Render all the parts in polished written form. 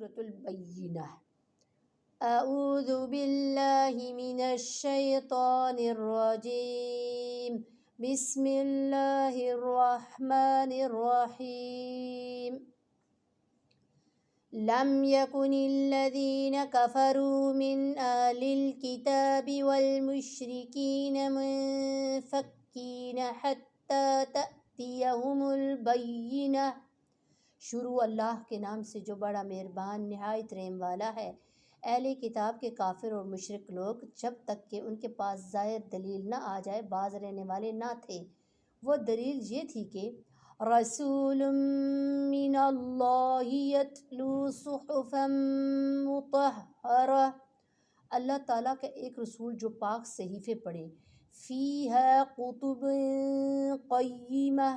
سورۃ البینہ۔ اعوذ باللہ من الشیطان الرجیم، بسم اللہ الرحمن الرحیم۔ لم يكن الذين كفروا من أهل الكتاب والمشركين منفكين حتى تأتيهم البينة۔ شروع اللہ کے نام سے جو بڑا مہربان نہایت رحم والا ہے۔ اہل کتاب کے کافر اور مشرک لوگ جب تک کہ ان کے پاس ظاہر دلیل نہ آ جائے باز رہنے والے نہ تھے۔ وہ دلیل یہ تھی کہ رسول من اللہ یتلو صحفا مطہرہ، اللہ تعالیٰ کا ایک رسول جو پاک صحیفے پڑھے، فیہا کتب قیمہ،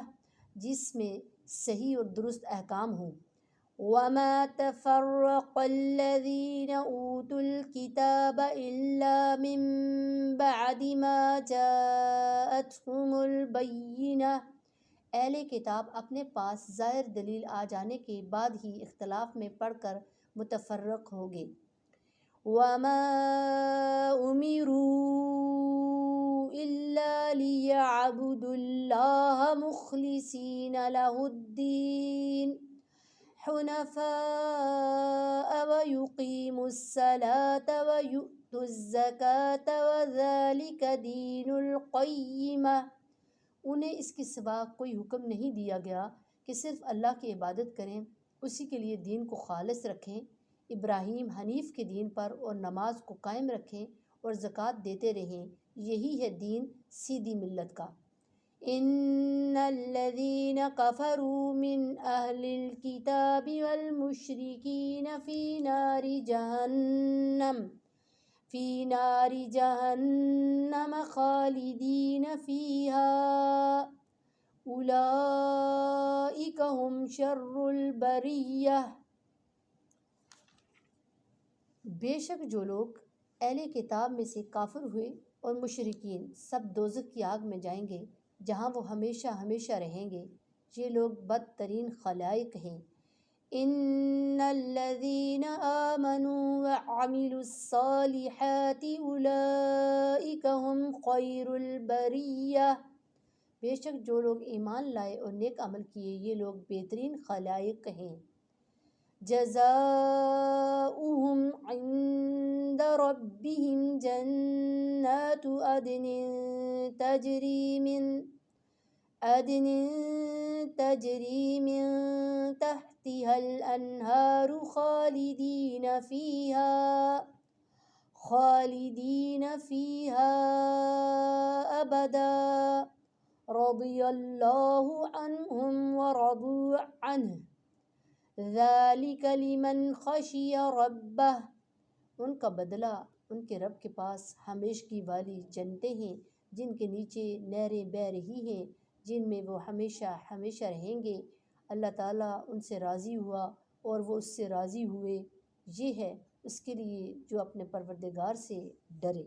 جس میں صحیح اور درست احکام ہوں۔ وما تفرق الذین اوتوا الکتاب الا من بعد ما جاءتهم البینہ، اہل کتاب اپنے پاس ظاہر دلیل آ جانے کے بعد ہی اختلاف میں پڑ کر متفرق ہوگے۔ وما امروا الا لیعبدوا اللہ مخلصین لہ الدین حنفاء ویقیموا الصلاة ویؤتوا الزکاة وذلک دین القیمہ، انہیں اس کے سوا کوئی حکم نہیں دیا گیا کہ صرف اللہ کی عبادت کریں، اسی کے لیے دین کو خالص رکھیں، ابراہیم حنیف کے دین پر، اور نماز کو قائم رکھیں اور زکوٰۃ دیتے رہیں، یہی ہے دین سیدھی ملت کا۔ ان الذین کفروا من اہل الکتاب والمشرکین فی نار جہنم خالدین فیہا اولئک ہم شر البریہ۔ بے شک جو لوگ اہل کتاب میں سے کافر ہوئے اور مشرکین سب دوزخ کی آگ میں جائیں گے جہاں وہ ہمیشہ ہمیشہ رہیں گے، یہ لوگ بدترین خلائق ہیں۔ ان الذین آمنوا وعملوا الصالحات اولئک ہم خیر البریہ، بے شک جو لوگ ایمان لائے اور نیک عمل کیے یہ لوگ بہترین خلائق ہیں۔ جزاؤہم عند ربہم جنات عدن تجری من تحتها الانہار خالدین فیہا ابدا، رضی اللہ عنہم ورضوا عنہ، ذالک لمن خشی ربہ، ان کا بدلہ ان کے رب کے پاس ہمیشگی والی جنتیں ہیں جن کے نیچے نہریں بہہ رہی ہیں، جن میں وہ ہمیشہ ہمیشہ رہیں گے۔ اللہ تعالیٰ ان سے راضی ہوا اور وہ اس سے راضی ہوئے، یہ ہے اس کے لیے جو اپنے پروردگار سے ڈرے۔